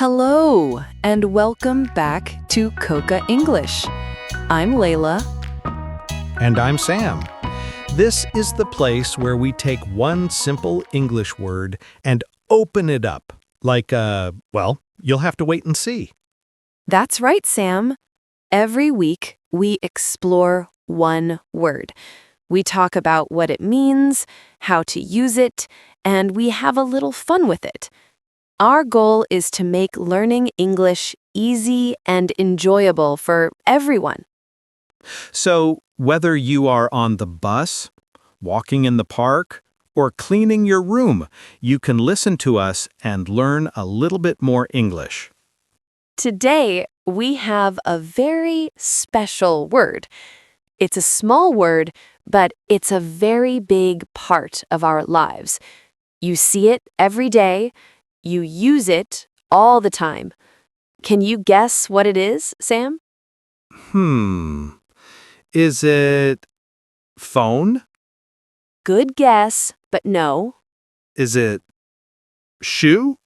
Hello, and welcome back to Coca English. I'm Layla. And I'm Sam. This is the place where we take one simple English word and open it up. You'll have to wait and see. That's right, Sam. Every week, we explore one word. We talk about what it means, how to use it, and we have a little fun with it. Our goal is to make learning English easy and enjoyable for everyone. So, whether you are on the bus, walking in the park, or cleaning your room, you can listen to us and learn a little bit more English. Today, we have a very special word. It's a small word, but it's a very big part of our lives. You see it every day. You use it all the time. Can you guess what it is, Sam? Is it phone? Good guess, but no. Is it shoe?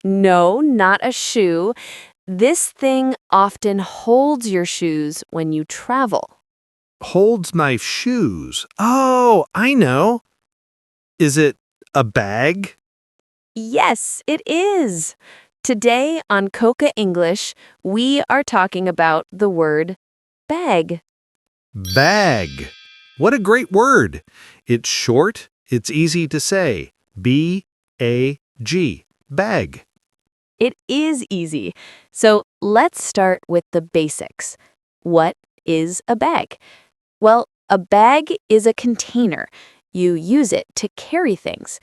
No, not a shoe. This thing often holds your shoes when you travel. Holds my shoes. Oh, I know. Is it a bag? Yes, it is. Today on Coca English, we are talking about the word bag. Bag. What a great word. It's short, it's easy to say. B-A-G. Bag. It is easy. So let's start with the basics. What is a bag? Well, a bag is a container. You use it to carry things.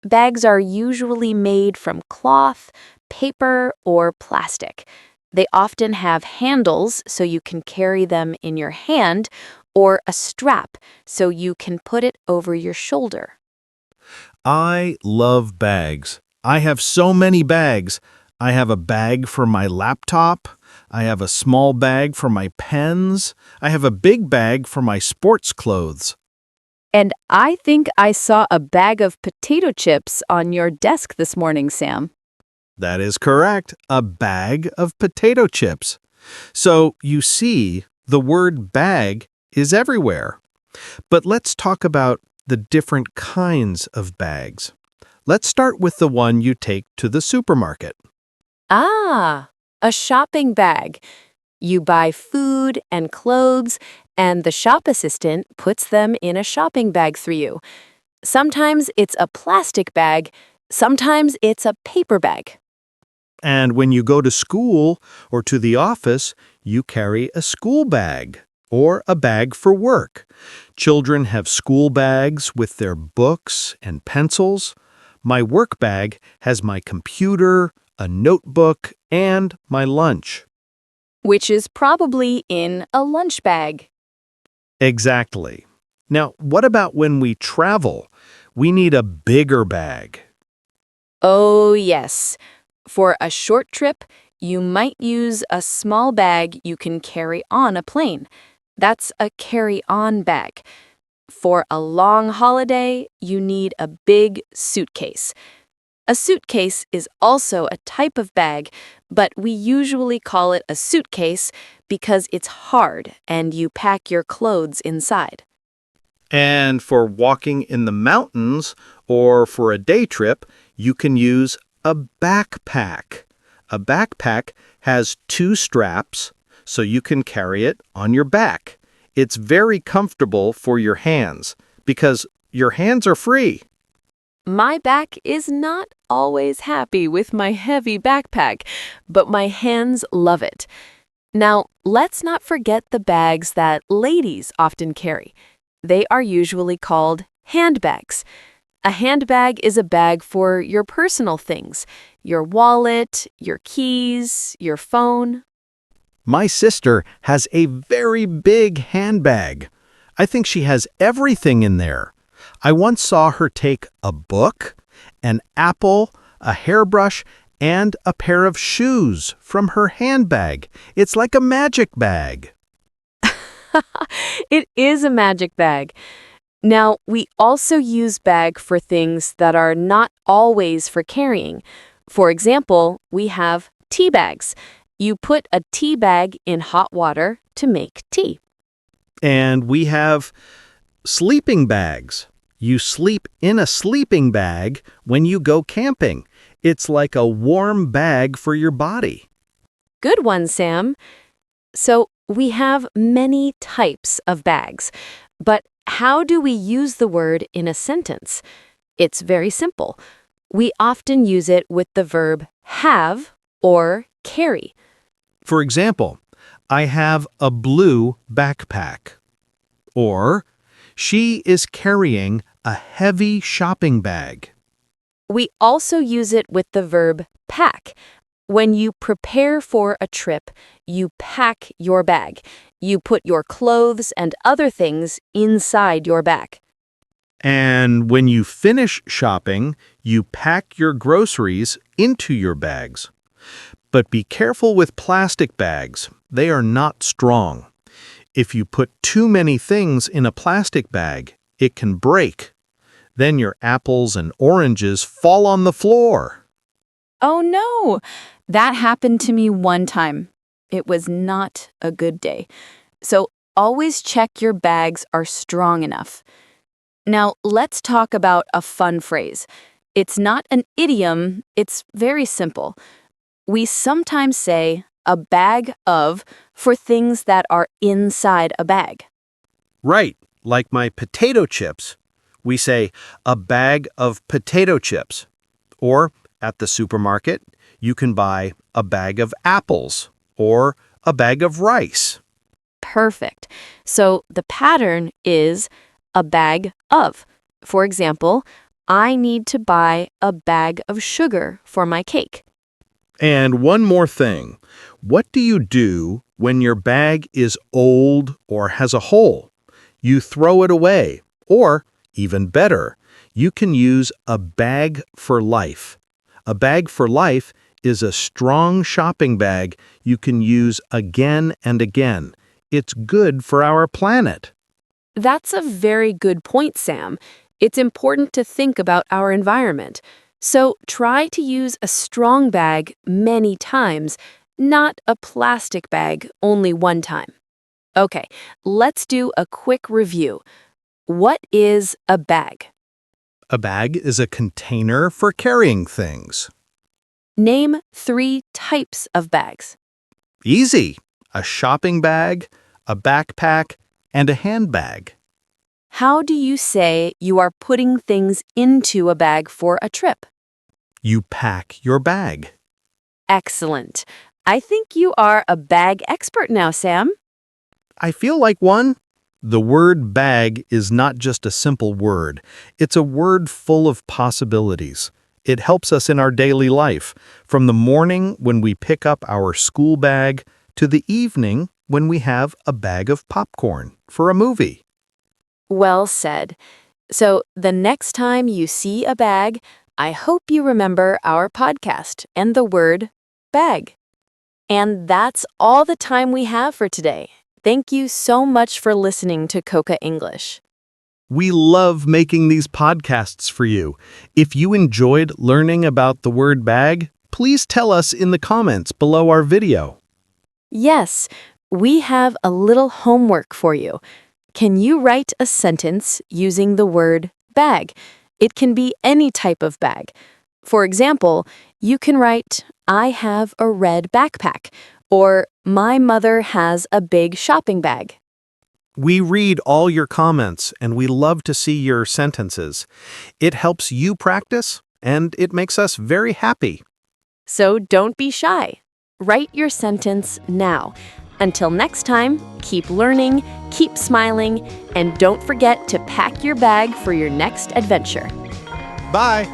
Bags are usually made from cloth, paper, or plastic. They often have handles so you can carry them in your hand, or a strap so you can put it over your shoulder. I love bags. I have so many bags. I have a bag for my laptop. I have a small bag for my pens. I have a big bag for my sports clothes. And I think I saw a bag of potato chips on your desk this morning, Sam. That is correct, a bag of potato chips. So, you see, the word bag is everywhere. But let's talk about the different kinds of bags. Let's start with the one you take to the supermarket. Ah, a shopping bag. You buy food and clothes, and the shop assistant puts them in a shopping bag for you. Sometimes it's a plastic bag, sometimes it's a paper bag. And when you go to school or to the office, you carry a school bag or a bag for work. Children have school bags with their books and pencils. My work bag has my computer, a notebook, and my lunch. Which is probably in a lunch bag. Exactly. Now, what about when we travel? We need a bigger bag. Oh, yes. For a short trip, you might use a small bag you can carry on a plane. That's a carry-on bag. For a long holiday, you need a big suitcase. A suitcase is also a type of bag, but we usually call it a suitcase because it's hard and you pack your clothes inside. And for walking in the mountains or for a day trip, you can use a backpack. A backpack has 2 straps, so you can carry it on your back. It's very comfortable for your hands because your hands are free. My back is not always happy with my heavy backpack, but my hands love it. Now, let's not forget the bags that ladies often carry. They are usually called handbags. A handbag is a bag for your personal things, your wallet, your keys, your phone. My sister has a very big handbag. I think she has everything in there. I once saw her take a book, an apple, a hairbrush, and a pair of shoes from her handbag. It's like a magic bag. It is a magic bag. Now, we also use bag for things that are not always for carrying. For example, we have tea bags. You put a tea bag in hot water to make tea. And we have sleeping bags. You sleep in a sleeping bag when you go camping. It's like a warm bag for your body. Good one, Sam. So we have many types of bags. But how do we use the word in a sentence? It's very simple. We often use it with the verb have or carry. For example, I have a blue backpack. Or, she is carrying a heavy shopping bag. We also use it with the verb pack. When you prepare for a trip, you pack your bag. You put your clothes and other things inside your bag. And when you finish shopping, you pack your groceries into your bags. But be careful with plastic bags. They are not strong. If you put too many things in a plastic bag, it can break. Then your apples and oranges fall on the floor. Oh no! That happened to me one time. It was not a good day. So always check your bags are strong enough. Now let's talk about a fun phrase. It's not an idiom, it's very simple. We sometimes say a bag of for things that are inside a bag. Right, like my potato chips. We say a bag of potato chips. Or at the supermarket, you can buy a bag of apples or a bag of rice. Perfect. So the pattern is a bag of. For example, I need to buy a bag of sugar for my cake. And one more thing. What do you do when your bag is old or has a hole? You throw it away. Or, even better, you can use a bag for life. A bag for life is a strong shopping bag you can use again and again. It's good for our planet. That's a very good point, Sam. It's important to think about our environment. So try to use a strong bag many times, not a plastic bag only one time. Okay, let's do a quick review. What is a bag? A bag is a container for carrying things. Name 3 types of bags. Easy. A shopping bag, a backpack, and a handbag. How do you say you are putting things into a bag for a trip? You pack your bag. Excellent. I think you are a bag expert now, Sam. I feel like one. The word bag is not just a simple word. It's a word full of possibilities. It helps us in our daily life, from the morning when we pick up our school bag to the evening when we have a bag of popcorn for a movie. Well said. So the next time you see a bag, I hope you remember our podcast and the word bag. And that's all the time we have for today. Thank you so much for listening to Coca English. We love making these podcasts for you. If you enjoyed learning about the word bag, please tell us in the comments below our video. Yes, we have a little homework for you. Can you write a sentence using the word bag? It can be any type of bag. For example, you can write, I have a red backpack, or my mother has a big shopping bag. We read all your comments and we love to see your sentences. It helps you practice and it makes us very happy. So don't be shy. Write your sentence now. Until next time, keep learning, keep smiling, and don't forget to pack your bag for your next adventure. Bye!